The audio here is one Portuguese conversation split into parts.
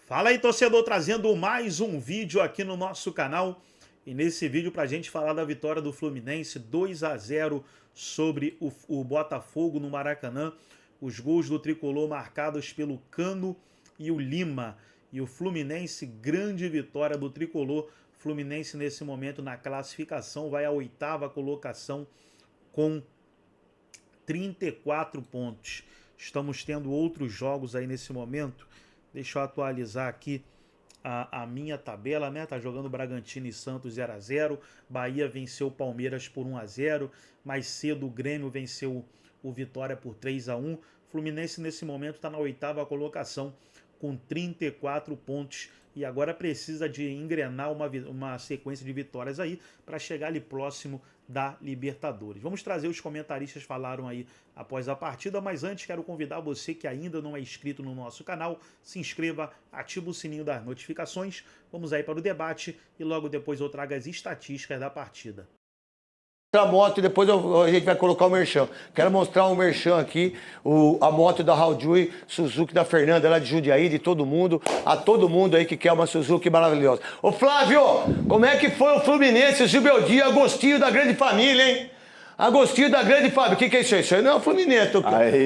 Fala aí, torcedor, trazendo mais um vídeo aqui no nosso canal. E nesse vídeo pra gente falar da vitória do Fluminense 2-0 sobre o Botafogo no Maracanã. Os gols do Tricolor marcados pelo Cano e o Lima. E o Fluminense, grande vitória do Tricolor. Fluminense nesse momento na classificação vai à 8ª colocação com 34 pontos. Estamos tendo outros jogos aí nesse momento. Deixa eu atualizar aqui a minha tabela, né? Tá jogando Bragantino e Santos 0-0. Bahia venceu o Palmeiras por 1-0. Mais cedo o Grêmio venceu o Vitória por 3-1. Fluminense nesse momento está na 8ª colocação com 34 pontos. E agora precisa de engrenar uma sequência de vitórias aí para chegar ali próximo da Libertadores. Vamos trazer os comentaristas falaram aí após a partida, mas antes quero convidar você que ainda não é inscrito no nosso canal, se inscreva, ativa o sininho das notificações. Vamos aí para o debate e logo depois eu trago as estatísticas da partida. A moto e depois a gente vai colocar o merchan. Quero mostrar um merchan aqui, a moto da Haojui, Suzuki da Fernanda, lá de Jundiaí, de todo mundo, a todo mundo aí que quer uma Suzuki maravilhosa. Ô Flávio, como é que foi o Fluminense, o Gilberto, Agostinho da grande família, hein? Agostinho da grande família, o que é isso aí? Isso aí não é o Fluminense.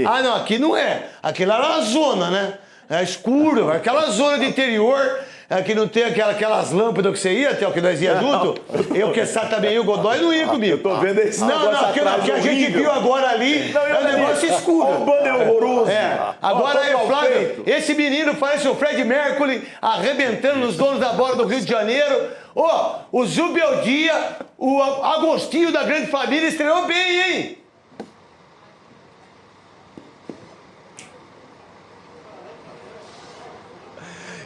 Ah não, aqui não é, aqui lá era uma zona, né? É escuro, aquela zona de interior... que não tem aquelas lâmpadas que você ia, até o que nós ia junto. Eu que essa também, o Godoy não ia comigo. Eu tô vendo esse Não, que a gente viu agora ali é um negócio escuro. O banner horroroso. Agora aí, Flávio, esse menino parece o Fred Mercury arrebentando nos donos da bola do Rio de Janeiro. O Zubeldia, o Agostinho da grande família estreou bem, hein?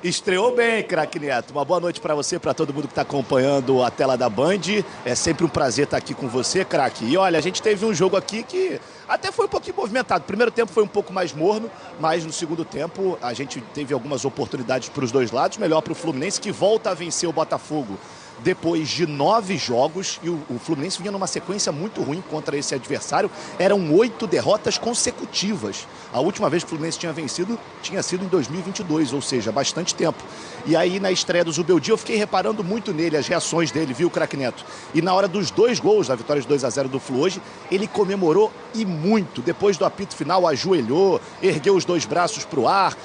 Estreou bem, craque Neto. Uma boa noite para você, para todo mundo que está acompanhando a tela da Band. É sempre um prazer estar aqui com você, craque. E olha, a gente teve um jogo aqui que até foi um pouquinho movimentado. O primeiro tempo foi um pouco mais morno, mas no segundo tempo a gente teve algumas oportunidades para os dois lados. Melhor para o Fluminense, que volta a vencer o Botafogo depois de 9 jogos, e o Fluminense vinha numa sequência muito ruim contra esse adversário. Eram 8 derrotas consecutivas. A última vez que o Fluminense tinha vencido tinha sido em 2022, ou seja, bastante tempo. E aí na estreia do Zubeldia eu fiquei reparando muito nele, as reações dele, viu, craque Neto? E na hora dos 2 gols, da vitória de 2-0 do Flu hoje, ele comemorou e muito. Depois do apito final, ajoelhou, ergueu os 2 braços para o ar.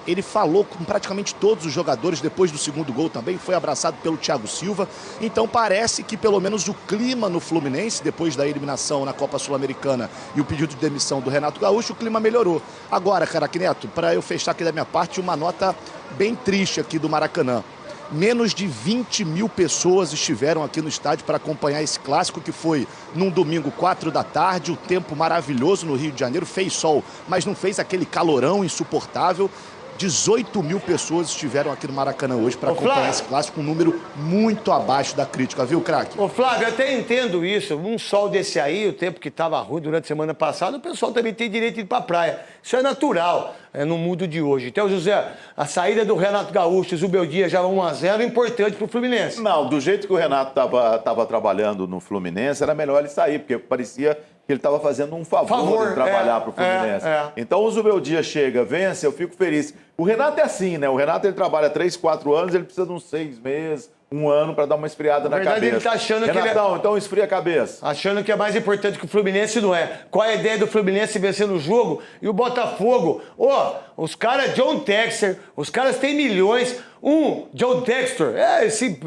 Ele falou com praticamente todos os jogadores depois do segundo gol também, foi abraçado pelo Thiago Silva. Então parece que pelo menos o clima no Fluminense, depois da eliminação na Copa Sul-Americana e o pedido de demissão do Renato Gaúcho, o clima melhorou. Agora, craque Neto, para eu fechar aqui da minha parte, uma nota bem triste aqui do Maracanã. Menos de 20 mil pessoas estiveram aqui no estádio para acompanhar esse clássico, que foi num domingo 4 da tarde, o tempo maravilhoso no Rio de Janeiro, fez sol, mas não fez aquele calorão insuportável. 18 mil pessoas estiveram aqui no Maracanã hoje para acompanhar esse clássico, um número muito abaixo da crítica, viu, craque? Ô Flávio, eu até entendo isso, um sol desse aí, o tempo que estava ruim durante a semana passada, o pessoal também tem direito de ir pra praia. Isso é natural, no mundo de hoje. Então, José, a saída do Renato Gaúcho, o Zubeldia já 1-0, é importante pro Fluminense. Não, do jeito que o Renato tava trabalhando no Fluminense, era melhor ele sair, porque parecia que ele estava fazendo um favor de trabalhar para o Fluminense. Então o Zubeldia chega, vence, eu fico feliz. O Renato é assim, né? O Renato ele trabalha 3, 4 anos, ele precisa de uns 6 meses, 1 ano para dar uma esfriada na cabeça. Ele tá achando Renatão, que ele então esfria a cabeça. Achando que é mais importante que o Fluminense, não é. Qual é a ideia do Fluminense vencendo o jogo? E o Botafogo? Os caras, John Textor, os caras têm milhões. John Textor, esse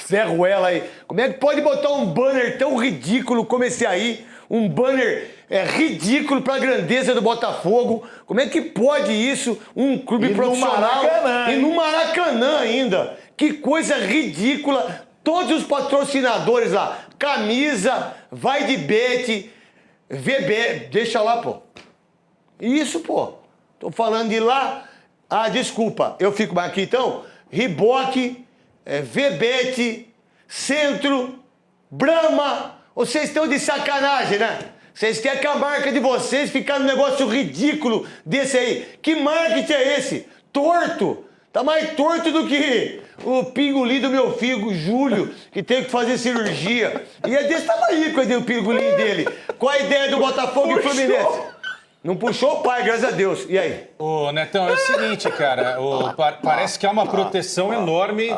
Zé Ruela aí. Como é que pode botar um banner tão ridículo como esse aí? Um banner ridículo para a grandeza do Botafogo. Como é que pode isso? Um clube profissional e no Maracanã ainda. Que coisa ridícula. Todos os patrocinadores lá, camisa, vai de bet, VB, deixa lá, pô. Isso, pô. Tô falando de lá. Ah, desculpa, eu fico mais aqui então. Riboc, VBet, Centro, Brahma. Vocês estão de sacanagem, né? Vocês querem que a marca de vocês fique num negócio ridículo desse aí. Que marketing é esse? Torto. Tá mais torto do que o pingolim do meu filho, Júlio, que tem que fazer cirurgia. E é desse tamanho, o pingolim dele. Qual a ideia do Botafogo e Fluminense? Não puxou o pai, graças a Deus. E aí? Ô, Netão, é o seguinte, cara. Parece que há uma proteção enorme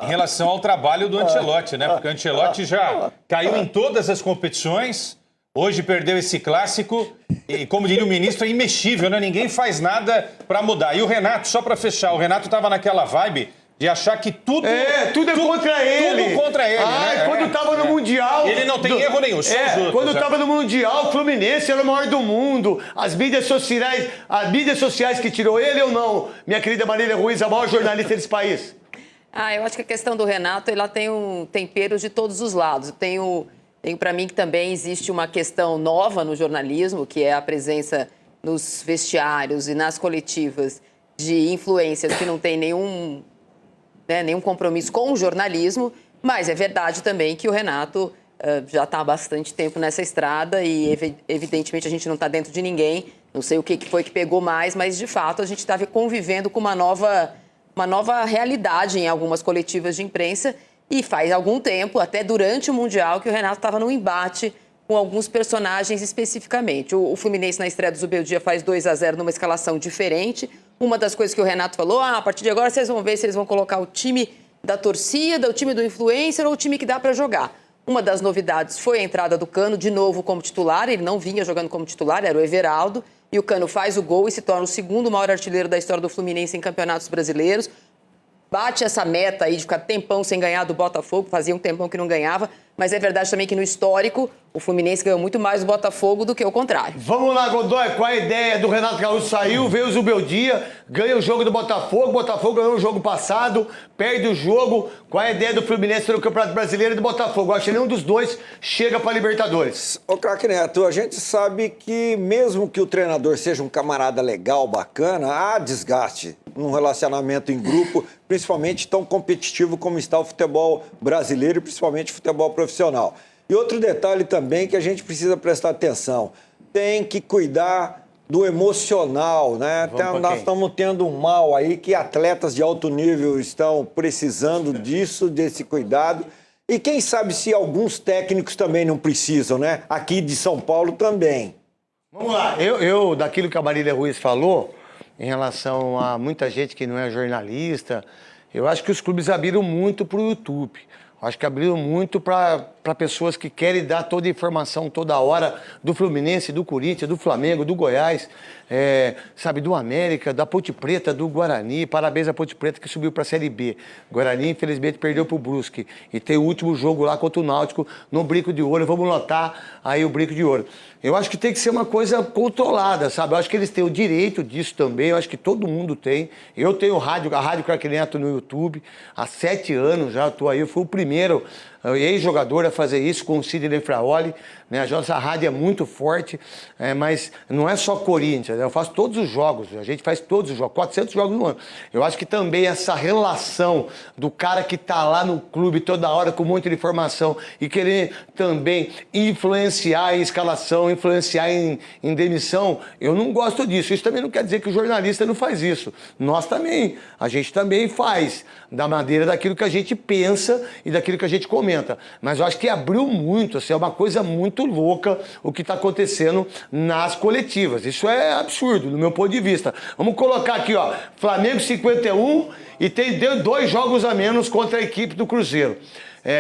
em relação ao trabalho do Ancelotti, né? Porque o Ancelotti já caiu em todas as competições, hoje perdeu esse clássico e, como diria o ministro, é imexível, né? Ninguém faz nada para mudar. E o Renato, só para fechar, o Renato estava naquela vibe de achar que tudo é contra ele. Tudo contra ele, né? Quando tava no Mundial... Ele não tem erro nenhum, só os outros. Quando tava no Mundial, o Fluminense era o maior do mundo. As mídias sociais que tirou ele ou não? Minha querida Marília Ruiz, a maior jornalista desse país. Eu acho que a questão do Renato, ela tem temperos de todos os lados. Tenho para mim que também existe uma questão nova no jornalismo, que é a presença nos vestiários e nas coletivas de influências que não tem nenhum compromisso com o jornalismo, mas é verdade também que o Renato já está há bastante tempo nessa estrada e, evidentemente, a gente não está dentro de ninguém. Não sei o que foi que pegou mais, mas, de fato, a gente está convivendo com uma nova realidade em algumas coletivas de imprensa e faz algum tempo, até durante o Mundial, que o Renato estava num embate com alguns personagens especificamente. O Fluminense, na estreia do Zubeldia, faz 2-0 numa escalação diferente. Uma das coisas que o Renato falou, a partir de agora vocês vão ver se eles vão colocar o time da torcida, o time do influencer ou o time que dá para jogar. Uma das novidades foi a entrada do Cano, de novo como titular. Ele não vinha jogando como titular, era o Everaldo. E o Cano faz o gol e se torna o segundo maior artilheiro da história do Fluminense em campeonatos brasileiros. Bate essa meta aí de ficar tempão sem ganhar do Botafogo, fazia um tempão que não ganhava, mas é verdade também que no histórico o Fluminense ganhou muito mais do Botafogo do que o contrário. Vamos lá, Godoy, qual a ideia do Renato Gaúcho? Saiu, veio o Zubeldia, ganha o jogo do Botafogo, o Botafogo ganhou o jogo passado, perde o jogo. Qual a ideia do Fluminense no Campeonato Brasileiro e do Botafogo? Eu acho que nenhum dos dois chega para Libertadores. Ô, craque Neto, a gente sabe que mesmo que o treinador seja um camarada legal, bacana, há desgaste num relacionamento em grupo, principalmente tão competitivo como está o futebol brasileiro e principalmente o futebol profissional. E outro detalhe também que a gente precisa prestar atenção, tem que cuidar do emocional, né? Nós estamos tendo um mal aí que atletas de alto nível estão precisando disso, desse cuidado. E quem sabe se alguns técnicos também não precisam, né? Aqui de São Paulo também. Vamos lá, eu daquilo que a Marília Ruiz falou, em relação a muita gente que não é jornalista, eu acho que os clubes abriram muito para o YouTube. Acho que abriram muito para pessoas que querem dar toda a informação toda hora do Fluminense, do Corinthians, do Flamengo, do Goiás, sabe, do América, da Ponte Preta, do Guarani. Parabéns à Ponte Preta que subiu para a Série B. Guarani, infelizmente, perdeu para o Brusque. E tem o último jogo lá contra o Náutico no Brinco de Ouro. Vamos lotar aí o Brinco de Ouro. Eu acho que tem que ser uma coisa controlada, sabe? Eu acho que eles têm o direito disso também. Eu acho que todo mundo tem. Eu tenho a Rádio Craque Neto no YouTube. Há 7 anos já estou aí. Eu fui o primeiro ex-jogador a fazer isso com o Sidney Fraoli, né? A nossa rádio é muito forte, mas não é só Corinthians, né? Eu faço todos os jogos, a gente faz todos os jogos, 400 jogos no ano. Eu acho que também essa relação do cara que tá lá no clube toda hora com um monte de informação e querer também influenciar em escalação, influenciar em demissão, eu não gosto disso. Isso também não quer dizer que o jornalista não faz isso. Nós também, a gente também faz, da maneira daquilo que a gente pensa e daquilo que a gente comenta. Mas eu acho que abriu muito, assim, é uma coisa muito louca o que está acontecendo nas coletivas. Isso é absurdo, no meu ponto de vista. Vamos colocar aqui, ó, Flamengo 51 e deu 2 jogos a menos contra a equipe do Cruzeiro.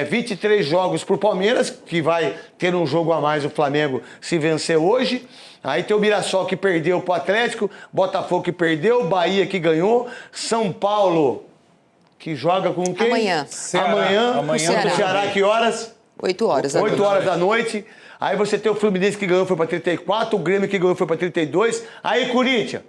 23 jogos para o Palmeiras, que vai ter um jogo a mais o Flamengo se vencer hoje. Aí tem o Mirassol que perdeu para o Atlético, Botafogo que perdeu, Bahia que ganhou, São Paulo que joga com quem? Amanhã. Amanhã contra o Ceará, que horas? 8 horas. 8 horas da noite. Aí você tem o Fluminense que ganhou, foi para 34, o Grêmio que ganhou, foi para 32. Aí, Corinthians,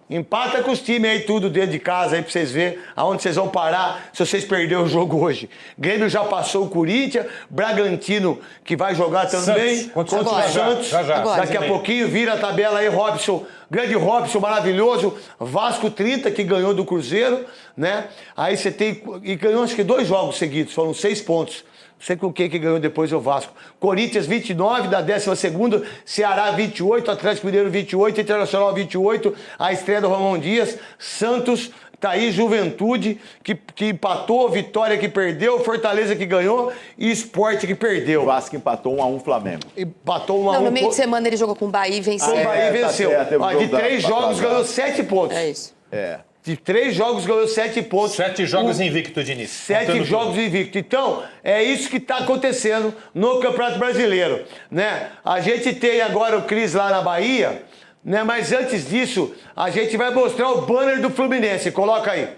empata com os times aí tudo dentro de casa aí pra vocês verem aonde vocês vão parar se vocês perderem o jogo hoje. Grêmio já passou o Corinthians, Bragantino que vai jogar também contra o Santos. Já. Daqui a pouquinho vira a tabela aí, Robson, grande Robson, maravilhoso. Vasco 30 que ganhou do Cruzeiro, né? Aí você tem, e ganhou acho que 2 jogos seguidos, foram 6 pontos. Não sei com quem que ganhou depois o Vasco. Corinthians 29, da 12ª, Ceará 28, Atlético Mineiro 28, Internacional 28, a estreia do Ramon Dias, Santos Tá aí Juventude, que empatou, Vitória que perdeu, Fortaleza que ganhou e Sport que perdeu. O Vasco empatou 1-1 Flamengo. Empatou 1-1. Não, no meio de semana ele jogou com o Bahia e venceu. O Bahia venceu. Tá certo, De 3 jogos ganhou 7 pontos. É isso. É. De 3 jogos ganhou 7 pontos. 7 jogos invicto, Diniz. 7 jogos invicto. Então, é isso que está acontecendo no Campeonato Brasileiro, né? A gente tem agora o Cris lá na Bahia, né? Mas antes disso, a gente vai mostrar o banner do Fluminense. Coloca aí.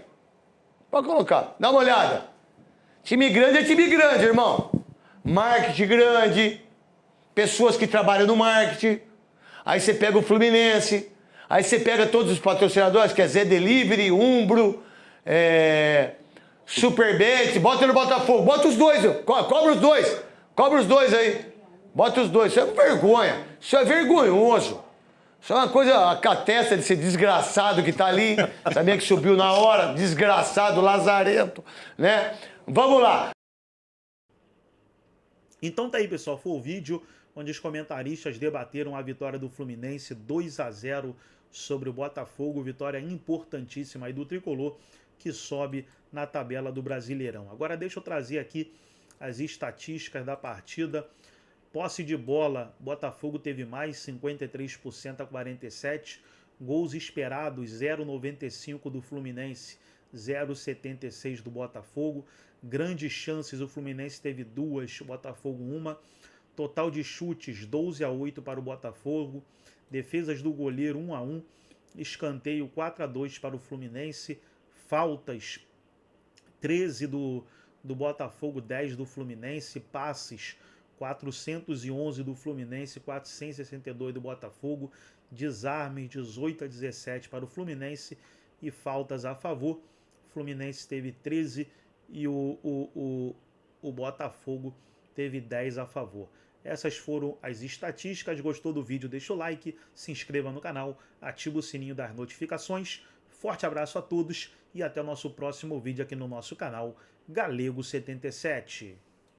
Pode colocar. Dá uma olhada. Time grande é time grande, irmão. Marketing grande, pessoas que trabalham no marketing. Aí você pega o Fluminense. Aí você pega todos os patrocinadores, que é Zé Delivery, Umbro, Superbet, bota no Botafogo, bota os dois, cobra os dois, cobra os dois aí, bota os dois, isso é vergonha, isso é vergonhoso, isso é uma coisa, a catesta desse desgraçado que tá ali, também que subiu na hora, desgraçado, lazarento, né? Vamos lá. Então tá aí, pessoal, foi o vídeo onde os comentaristas debateram a vitória do Fluminense 2-0 sobre o Botafogo, vitória importantíssima aí do Tricolor, que sobe na tabela do Brasileirão. Agora deixa eu trazer aqui as estatísticas da partida. Posse de bola, Botafogo teve mais, 53% a 47%. Gols esperados, 0,95 do Fluminense, 0,76 do Botafogo. Grandes chances, o Fluminense teve 2, o Botafogo 1. Total de chutes, 12-8 para o Botafogo. Defesas do goleiro, 1-1. Escanteio, 4-2 para o Fluminense. Faltas, 13 do Botafogo, 10 do Fluminense. Passes, 411 do Fluminense, 462 do Botafogo. Desarmes, 18-17 para o Fluminense. E faltas a favor. O Fluminense teve 13 e o Botafogo teve 10 a favor. Essas foram as estatísticas. Gostou do vídeo? Deixa o like, se inscreva no canal, ativa o sininho das notificações. Forte abraço a todos e até o nosso próximo vídeo aqui no nosso canal Galego 77.